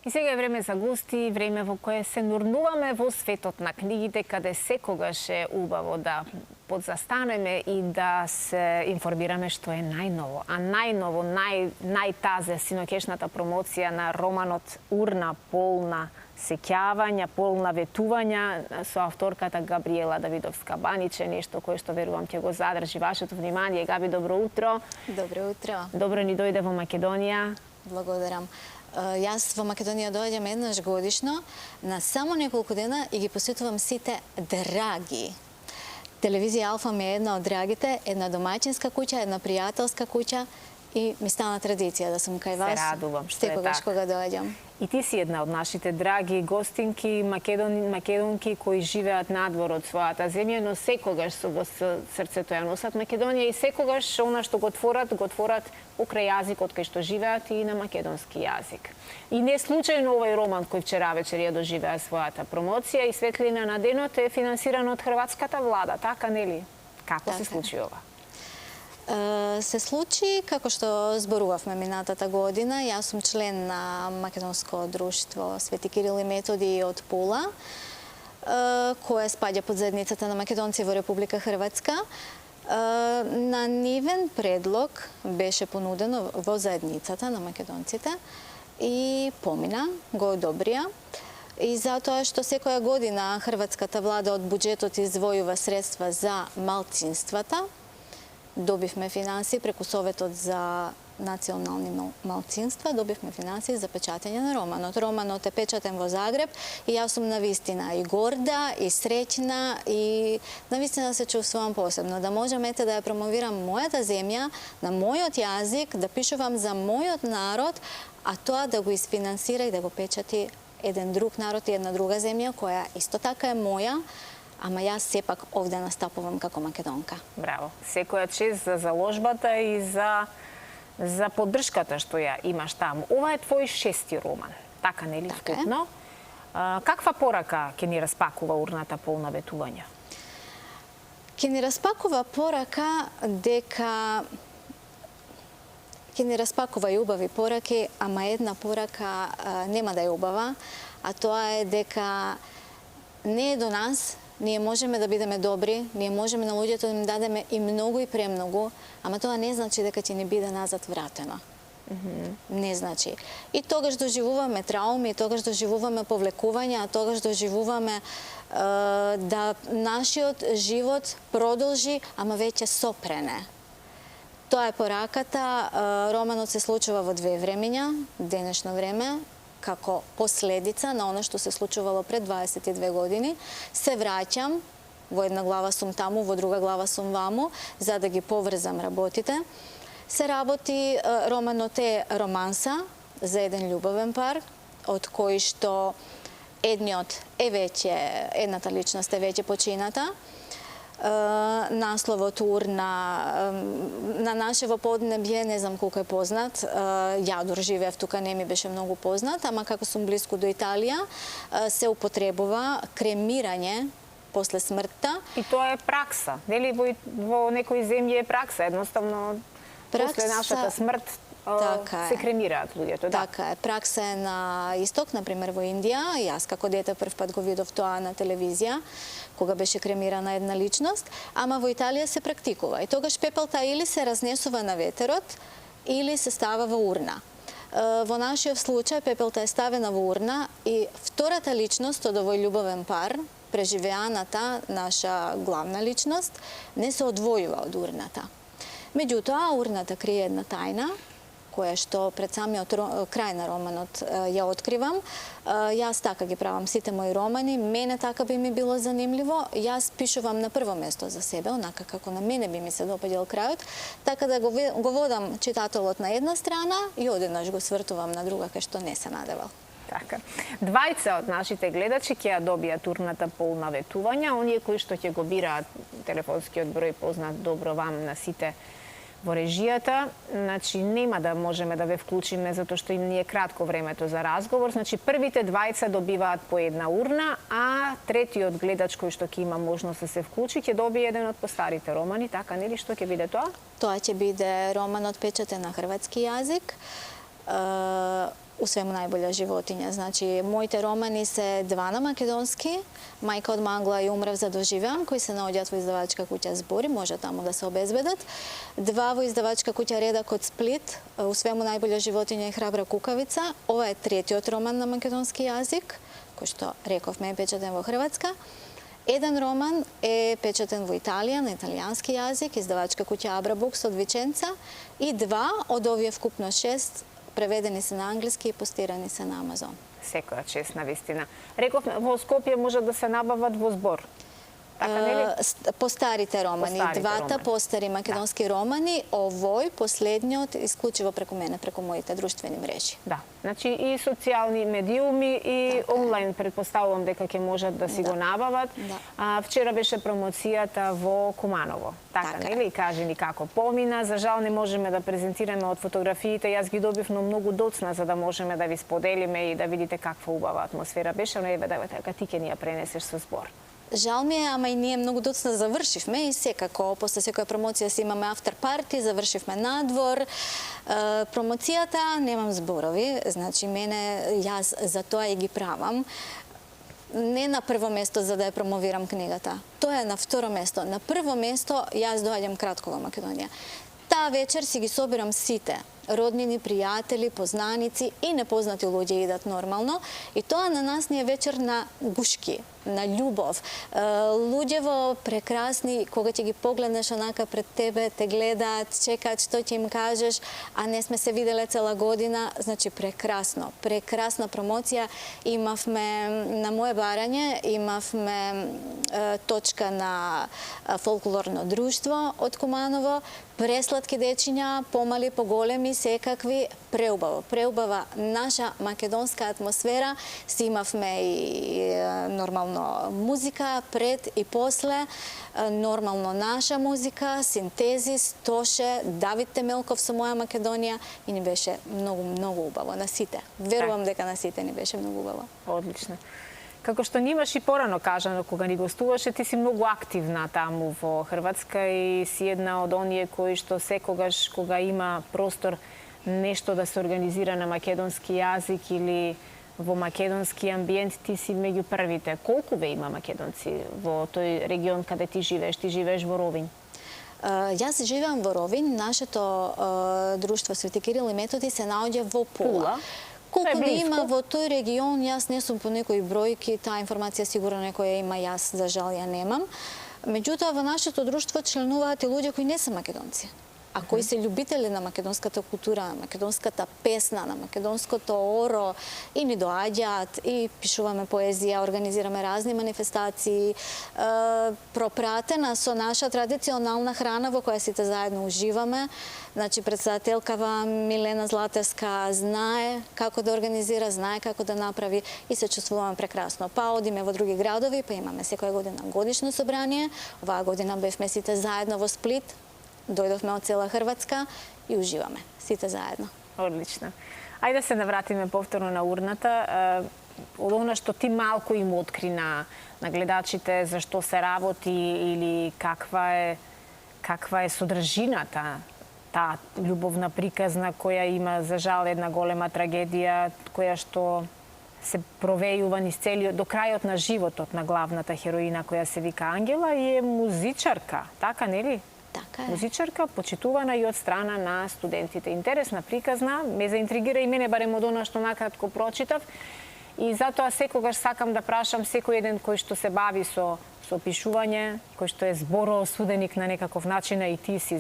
И сега е време за гости, време во кое се нурнуваме во светот на книгите, каде секогаш е убаво да подзастанеме и да се информираме што е најново. А најново, најтазе синокешната промоција на романот Урна, полна сеќавања, полна ветувања со авторката Габриела Давидовска-Баниче, нешто кое што верувам ќе го задржи вашето внимание. Габи, добро утро. Добро утро. Добро ни дојде во Македонија. Благодарам. Јас во Македонија доаѓам еднаш годишно на само неколку дена и ги посетувам сите драги. Телевизија Алфа ми е една од драгите, една домаќинска куќа, една пријателска куќа и ми стана традиција да сум кај вас. Се радувам што е секогаш така. кога доаѓам. И ти си една од нашите драги гостинки, македонки кои живеат надвор од својата земја, но секогаш со во срцето ја носат Македонија и секогаш она што го творат покрај јазикот кај што живеат и на македонски јазик. И не случајно овој роман кој вчера вечер ја доживеа својата промоција и светлина на денот е финансиран од хрватската влада, така нели? Како се случи ова? Се случи како што зборувавме минатата година. Јас сум член на Македонско друштво Свети Кирил и Методи од Пула, кое спаѓа под заедницата на македонци во Република Хрватска. На нивен предлог беше понудено во заедницата на македонците и помина, го одобрија. И затоа што секоја година хрватската влада од буџетот издвојува средства за малцинствата, добивме финансии преку Советот за национални малцинства, добивме финансии за печатење на романот. Романот е печатен во Загреб и јас сум навистина и горда, и среќна, и навистина се чувствувам посебно. Да можам да ја промовирам мојата земја, на мојот јазик, да пишувам за мојот народ, а тоа да го isfinansira и да го печати еден друг народ и една друга земја, која исто така е моја, ама јас сепак овде настапувам како македонка. Браво. Секоја чест за заложбата и за поддршката што ја имаш таму. Ова е твој 6-ти роман, така нели вкупно? Каква порака ќе ни распакува Урната полна ветувања? Ќе ни распакува порака дека ќе ни распакува и убави пораки, ама една порака нема да е убава, а тоа е дека не е до нас. Ние можеме да бидеме добри, ние можеме на луѓето да им дадеме и многу и премногу, ама тоа не значи дека ќе ни биде назад вратено. Не значи. И тогаш доживуваме трауми, и тогаш доживуваме повлекувања, а тогаш доживуваме да нашиот живот продолжи, ама веќе сопрене. Тоа е пораката. Романот се случува во две времења, денешно време, како последица на оно што се случувало пред 22 години. Се враќам, во една глава сум таму, во друга глава сум ваму, за да ги поврзам работите. Се работи, романот е романса за еден љубовен пар, од кој што едниот е веќе, едната личност е веќе почината. Насловот Урна на нашево поднебје, не знам колку е познат, Јадор живеев тука, не ми беше многу познат, ама како сум близко до Италија, се употребува кремирање после смртта. И тоа е пракса, нели во некои земји е пракса, едноставно после нашата смрт се кремираат луѓето. Така е, пракса е на исток, например во Индија. Јас како дете прв пат го видов тоа на телевизија, кога беше кремирана една личност, ама во Италија се практикува. И тогаш пепелта или се разнесува на ветерот, или се става во урна. Во нашиот случај пепелта е ставена во урна и втората личност од овој љубовен пар, преживеаната наша главна личност, не се одвојува од урната. Меѓутоа, урната крие една тајна, која што пред самиот крај на романот ја откривам. Јас така ги правам сите мои романи, мене така би ми било занимливо. Јас пишувам на прво место за себе, онака како на мене би ми се допаѓал крајот, така да го водам читателот на една страна и одеднаш го свртувам на друга, кај што не се надевал. Така. Двајца од нашите гледачи ќе ја добијат Урната полна ветувања, оние кои што ќе го бираат телефонскиот број познат добро вам на сите во режијата, значи нема да можеме да ве вклучиме затоа што им ни е кратко времето за разговор. Значи првите двајца добиваат по една урна, а третиот гледач кој што ќе има можност да се вклучи ќе добие еден од постарите романи, така нели? Што ќе биде тоа? Тоа ќе биде романот печатен на хрватски јазик. У свему најболја животиња. Значи, моите романи се два на македонски, Мајка од магла и Умрев за доживеам, кои се наоѓаат во издавачка куќа Збори, може таму да се обезбедат. Два во издавачка куќа Редак од Сплит, У свему најболја животиња и Храбра кукавица. Ова е третиот роман на македонски јазик, кој што рековме е печатен во Хрватска. Еден роман е печатен во Италија на италијански јазик, издавачка куќа Абра Букс од Виченца, и два од овие вкупно 6 преведени се на англиски и постирани се на Амазон. Секоја чест на вистина. Рековме, во Скопје може да се набават во збор. Така нели? По старите романи, двата постари македонски романи, овој последниот исклучиво преку мене, преку моите друштвени мрежи. Да, значи и социјални медиуми и онлайн претпоставувам дека ќе можат да си го набават. Вчера беше промоцијата во Куманово. Така нели? Кажи ни како помина. За жал не можеме да презентираме од фотографиите. Јас ги добив но многу доцна за да можеме да ви споделиме и да видите каква убава атмосфера беше, но еве дека ти ќе ни ја пренесеш со збор. Жал ми е, ама и ние многу доцна завршивме и секако, после секоја промоција си имаме афтер парти, завршивме надвор. Промоцијата немам зборови, значи јас за тоа и ги правам. Не на прво место за да ја промовирам книгата. Тоа е на второ место. На прво место јас доаѓам кратко во Македонија. Таа вечер си ги собирам сите роднини, пријатели, познаници и непознати луѓе идат нормално. И тоа на нас ни е вечер на гушки, на љубов. Луѓево прекрасни, кога ќе ги погледнеш онака пред тебе, те гледаат, чекаат што ќе им кажеш, а не сме се виделе цела година. Значи прекрасно, прекрасна промоција. Имавме на моје барање, имавме точка на фолклорно друштво од Куманово, пресладки дечиња, помали, поголеми, секакви, преубава наша македонска атмосфера. Си имавме и нормално музика пред и после, нормално наша музика, синтезис, Тоше, Давид Темелков со Моја Македонија и ни беше многу убаво на сите. Верувам дека на сите ни беше многу убаво. Одлично. Како што ниваш и порано кажано кога ни гостуваше, ти си многу активна таму во Хрватска и си една од оние кои што секогаш кога има простор нешто да се организира на македонски јазик или во македонски амбиент, ти си меѓу првите. Колку ве има македонци во тој регион каде ти живееш? Ти живееш во Ровин. Јас живеам во Ровин. Нашето друштво Свети Кирил и Методи се наоѓа во Пула. Колку да има во тој регион, јас не сум по некои бројки, таа информација сигурно некоја има, јас за жал ја немам. Меѓутоа, во нашето друштво членуваат и луѓе кои не се македонци, а кои се љубители на македонската култура, на македонската песна, на македонското оро, и ни доаѓаат, и пишуваме поезија, организираме разни манифестации, пропратена со наша традиционална храна во која сите заедно уживаме. Значи, председателкава Милена Златерска знае како да организира, знае како да направи и се чувствуваме прекрасно. Па одиме во други градови, па имаме секоја година годишно собрание. Оваа година бевме сите заедно во Сплит, дојдовме од цела Хрватска и уживаме сите заедно. Одлично. Ајде се навратиме повторно на урната. Од она што ти малку им откри на гледачите, за што се работи или каква е содржината, таа љубовна приказна која има за жал една голема трагедија, која што се провејува низ целиот до крајот на животот на главната хероина која се вика Ангела и е музичарка, така нели? Така е. Музичарка, почитувана и од страна на студентите. Интересна приказна, ме заинтригира и мене барем од она што накратко прочитав. И затоа секогаш сакам да прашам секој еден кој што се бави со пишување, кој што е збороосуденик на некаков начин, и ти си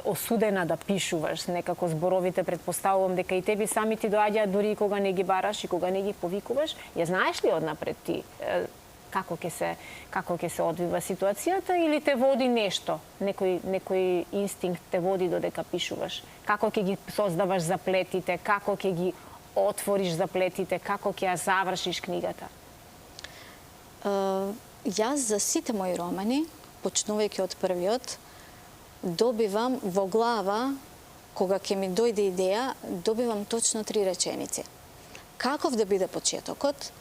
осудена да пишуваш некако зборовите, предпоставувам дека и теби сами ти доаѓаат дури и кога не ги бараш и кога не ги повикуваш. Ја знаеш ли однапред ти како ќе се одвива ситуацијата или те води нешто, некој инстинкт те води додека пишуваш? Како ќе ги создаваш заплетите, како ќе ги отвориш заплетите, како ќе ја завршиш книгата? Јас за сите мои романи, почнувајќи од првиот, добивам во глава, кога ќе ми дојде идеја, добивам точно 3 реченици. Каков да биде почетокот,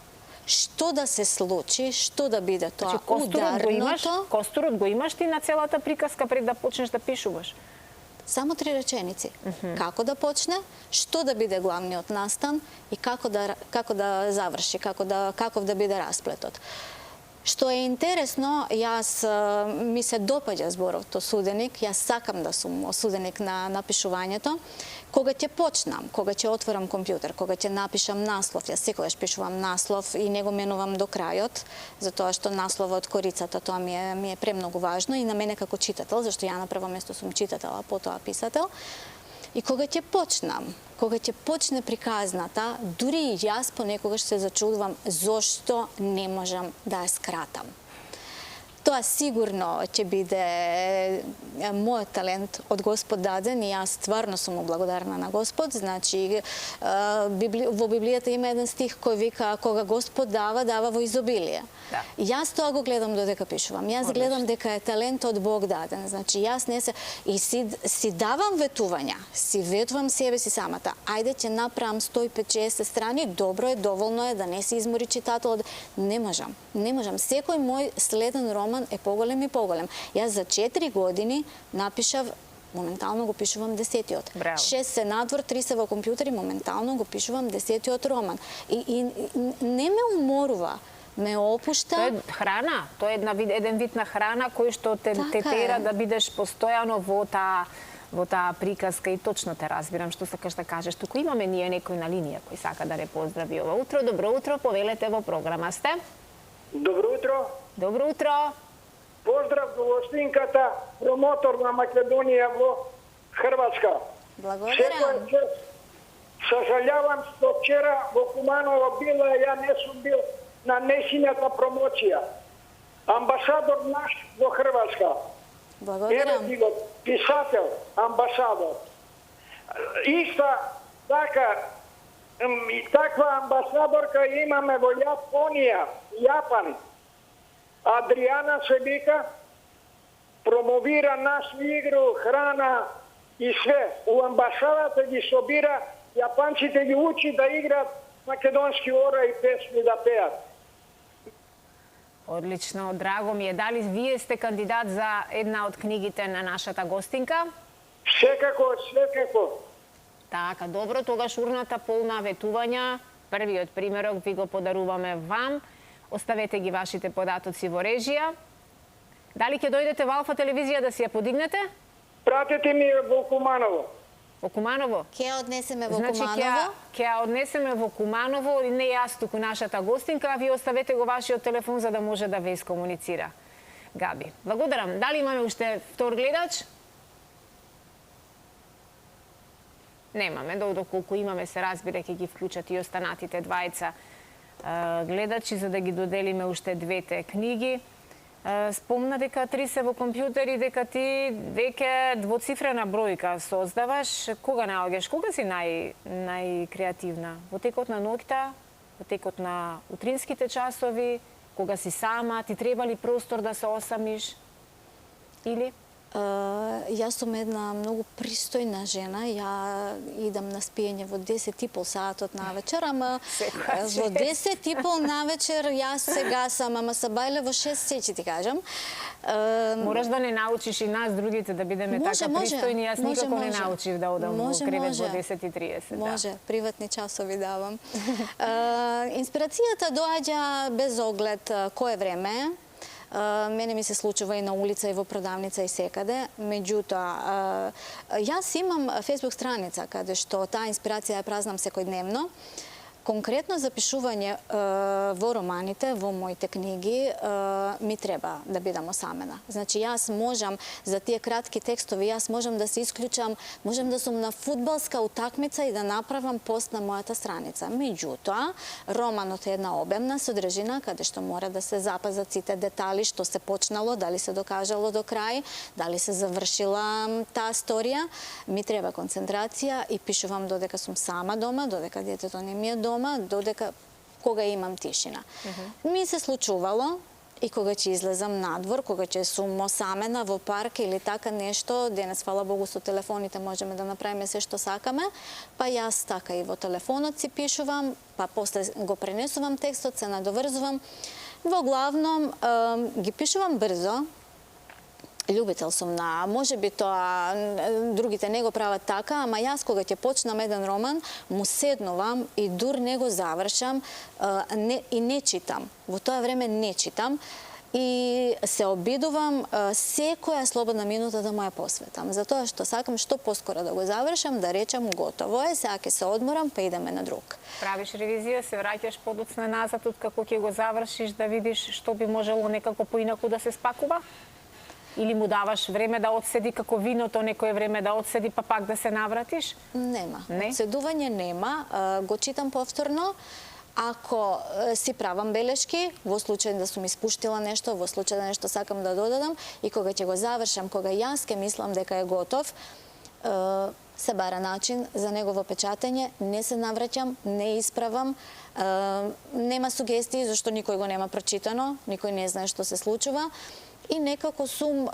што да се случи, што да биде тоа ударното. Костурот го имаш ти на целата приказка пред да почнеш да пишуваш? Само 3 реченици. Како да почне, што да биде главниот настан и како да заврши, каков да биде расплетот. Што е интересно, ми се допаѓа зборот осуденик, јас сакам да сум осуденик на напишувањето. Кога ќе почнам, кога ќе отворам компјутер, кога ќе напишам наслов, јас секогаш пишувам наслов и не го менувам до крајот, затоа што насловот, корицата, тоа ми е премногу важно и на мене како читател, зашто ја на прво место сум читател, а потоа писател. И кога ќе почне приказната, дури и јас понекогаш се зачудувам зошто не можам да ја скратам. Тоа сигурно ќе биде мојот талент од Господ даден и јас стварно сум му благодарна на Господ. Значи, во Библијата има еден стих кој вика кога Господ дава, дава во изобилие. Да. Јас тоа го гледам додека пишувам. Јас гледам дека е талент од Бог даден. Значи, јас не се... И си давам ветувања, си ветувам себе си самата. Ајде ќе направам 150-60 страни, добро е, доволно е, да не се измори читателот. Не можам. Секој мој следен роман е поголем и поголем. Јас за 4 години напишав, моментално го пишувам 10-тиот. 6 се надвор, 3 се во компјутер и моментално го пишувам 10-тиот роман. И не ме уморува, ме опушта. Тоа е храна, тоа е еден вид на храна кој што те тера да бидеш постојано во таа приказка и точно те разбирам што сакаш да кажеш. Туку имаме ние некој на линија кој сака да не поздрави ова утро. Добро утро, повелете во програма сте. Добро утро. Добро утро. Поздрав до гостинката, промотор на Македонија во Хрватска. Благодарам. Сожалявам што вчера во Куманово била, ја не сум бил на несината промоција. Амбасадор наш во Хрватска. Благодарам. Ева го писател, амбасадор. Иста таква амбасадорка имаме во Јапонија, Јапан. Адриана се вика, промовира нашу игру, храна и све. У амбасадата ги собира, јапанците ги учи да играат македонски ора и песни да пеат. Одлично, драго ми е. Дали вие сте кандидат за една од книгите на нашата гостинка? Секако. Така, добро, тогаш урната полна ветувања. Првиот примерок ви го подаруваме вам. Оставете ги вашите податоци во режија. Дали ќе дојдете во Алфа телевизија да си ја подигнете? Пратете ми во Куманово. Во Куманово? Ќе ја однесеме во Значи, Куманово. ќе ја однесеме во Куманово и не јас туку нашата гостинка, а вие оставете го вашиот телефон за да може да ве искомуницира. Габи, благодарам. Дали имаме уште втор гледач? Немаме, доколку имаме се разбира ќе ги вклучат и останатите двајца гледачи за да ги доделиме уште двете книги. Спомна дека 3 се во компјутер и дека ти веќе двоцифрена бројка создаваш. Кога наоѓаш? Кога си најкреативна? Во текот на ноќта? Во текот на утринските часови? Кога си сама? Ти треба ли простор да се осамиш? Или? Јас сум една многу пристојна жена. Ја идам на спиење во 10:30 саатот на вечер, ама во 10:30 на вечер јас сега сам, ама са бајле во 6 сечи ти кажам. Мораш да не научиш и нас другите да бидеме така пристојни. Јас никако не научив да одам во кревет во 10:30. Може, приватни часови давам. Инспирацијата доаѓа без оглед кое време е. Мене ми се случува и на улица, и во продавница, и секаде. Меѓутоа, јас имам фејсбук страница каде што таа инспирација ја празнам секојдневно. Конкретно за пишување во романите, во моите книги, ми треба да бидам осамена. Значи, јас можам, за тие кратки текстови, јас можам да се исклучам, можам да сум на фудбалска утакмица и да направам пост на мојата страница. Меѓутоа, романот е една обемна содржина, каде што мора да се запазат сите детали, што се почнало, дали се докажало до крај, дали се завршила таа сторија. Ми треба концентрација и пишувам додека сум сама дома, додека детето не ми е дома, додека кога имам тишина. Ми се случувало и кога ќе излезам надвор, кога ќе сум осамена во парк или така нешто, денес, фала Богу, со телефоните можеме да направиме се што сакаме, па јас така и во телефонот си пишувам, па после го пренесувам текстот, се надоврзувам. Во главном, ги пишувам брзо, Љубител сум на, може би тоа другите не го прават така, ама јас кога ќе почнам еден роман, му седнувам и дур не го завршам и не читам. Во тоа време не читам и се обидувам секоја слободна минута да му ја посветам. Затоа што сакам што поскоро да го завршам, да речам готово е, сега ќе се одморам, па идеме на друг. Правиш ревизија, се враќаш подоцна назад од како ќе го завршиш, да видиш што би можело некако поинаку да се спакува? Или му даваш време да одседи како виното, некое време да одседи, па пак да се навратиш? Нема. Не? Одседување нема. Го читам повторно. Ако си правам белешки, во случај да сум испуштила нешто, во случај да нешто сакам да додадам, и кога ќе го завршам, кога јас ке мислам дека е готов, се бара начин за негово печатење, не се навраќам, не исправам, нема сугестии, зашто никој го нема прочитано, никој не знае што се случува. И некако сум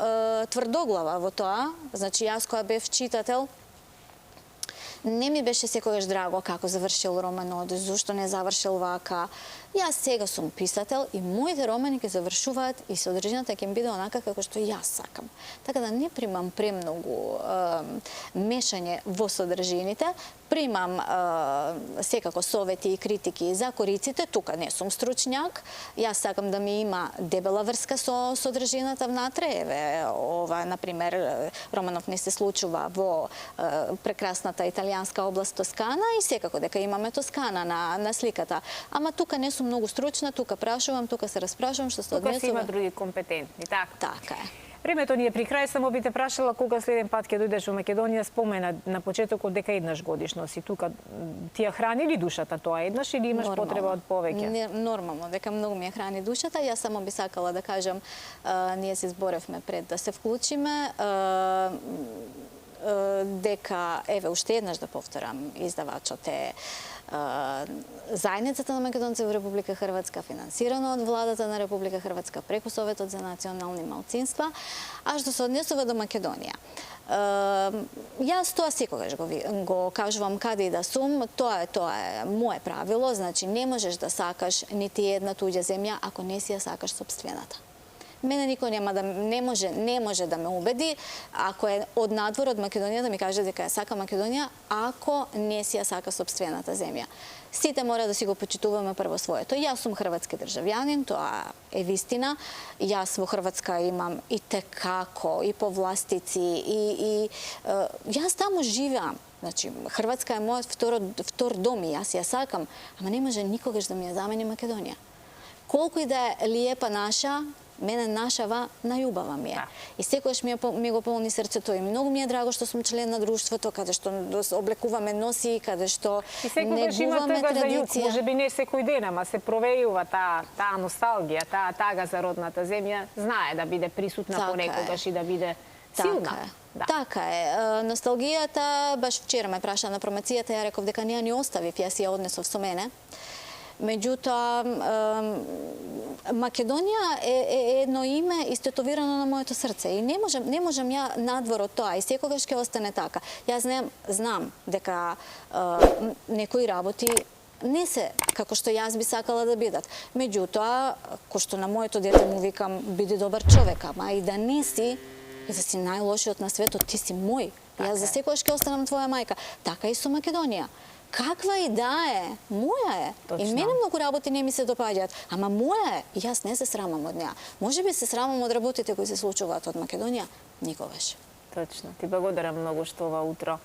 тврдоглава во тоа. Значи, јас која бев читател, не ми беше секогаш драго како завршил романот, зошто не завршил вака. Јас сега сум писател и моите романи ќе завршуваат и содржината ќе биде онака како што јас сакам. Така да не примам премногу мешање во содржините, примам секако совети и критики за кориците, тука не сум стручњак. Јас сакам да ми има дебела врска со содржината внатре. Еве, ова, например, романот не се случува во прекрасната италијанска област Тоскана и секако дека имаме Тоскана на сликата. Ама тука не сум многу стручна, тука прашувам, тука се распрашувам, што се однесува. Тука се има други компетентни, така? Така е. Времето ни е при крај, само би те прашала кога следен пат ќе дојдеш во Македонија, спомена на почетокот дека еднаш годишно си тука. Ти ја храни ли душата тоа еднаш или имаш потреба од повеќе? Нормално, дека многу ми ја храни душата. Јас само би сакала да кажам, ние се зборевме пред да се вклучиме, дека, еве, уште еднаш да повторам, издавачот е Заедницата на македонци во Република Хрватска, финансирано од владата на Република Хрватска преку Советот за национални малцинства. А што се однесува до Македонија, јас тоа секогаш го кажувам каде и да сум, тоа е мое правило, значи не можеш да сакаш нити една туѓа земја ако не си ја сакаш сопствената. Мене никој не може да ме убеди, ако е од надвор од Македонија, да ми каже дека ја сака Македонија, ако не си ја сака сопствената земја. Сите мора да си го почитуваме прво своето. Јас сум хрватски државјанин, тоа е вистина. Јас во Хрватска имам и текако, и повластици, и јас таму живеам. Значи, Хрватска е мојот втор дом и јас ја сакам, ама не може никогаш да ми ја замени Македонија. Колку и да е лиепа наша, мене нашава најубава ми е. И секогаш ми го полни срцето и многу ми е драго што сум член на друштвото, каде што облекуваме носи, каде што негуваме традиција. Може би не секој ден, ама се провејува таа носталгија, таа тага за родната земја, знае да биде присутна понекогаш и да биде силна. Така е. Носталгијата, баш вчера ме праша на промоцијата, ја реков дека не ја ни оставив, јас ја однесов со мене. Меѓутоа, Македонија е едно име истетовирано на моето срце и не можам ја надвор од тоа и секогаш ќе остане така. Јас знам дека некои работи не се како што јас би сакала да бидат. Меѓутоа, кој што на моето дете му викам, биди добар човек, ама и да не си, и да си најлошиот на светот, ти си мој. Јас за секогаш ќе останам твоја мајка. Така и со Македонија. Каква и да е, моја е. И мене многу работи не ми се допаѓаат, ама моја е. И јас не се срамам од неа. Може би се срамам од работите кои се случуваат од Македонија, никогаш. Точно. Ти благодарам многу што ова утро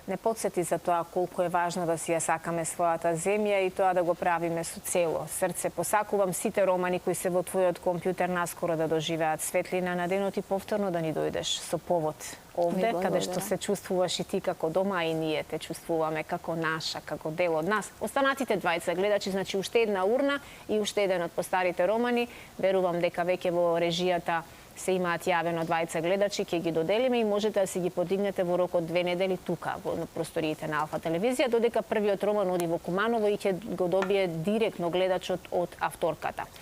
не подсети за тоа колку е важно да си ја сакаме својата земја и тоа да го правиме со цело срце. Посакувам сите романи кои се во твојот компјутер наскоро да доживеат светлина на денот и повторно да ни дојдеш со повод овде, каде што се чувствуваш и ти како дома, и ние те чувствуваме како наша, како дел од нас. Останатите двајца гледачи, значи уште една урна и уште еден од постарите романи. Верувам дека веќе во режијата се имаат јавено двајца гледачи, ќе ги доделиме и можете да си ги подигнете во рок од 2 недели тука во просториите на Алфа телевизија, додека првиот роман оди во Куманово и ќе го добие директно гледачот од авторката.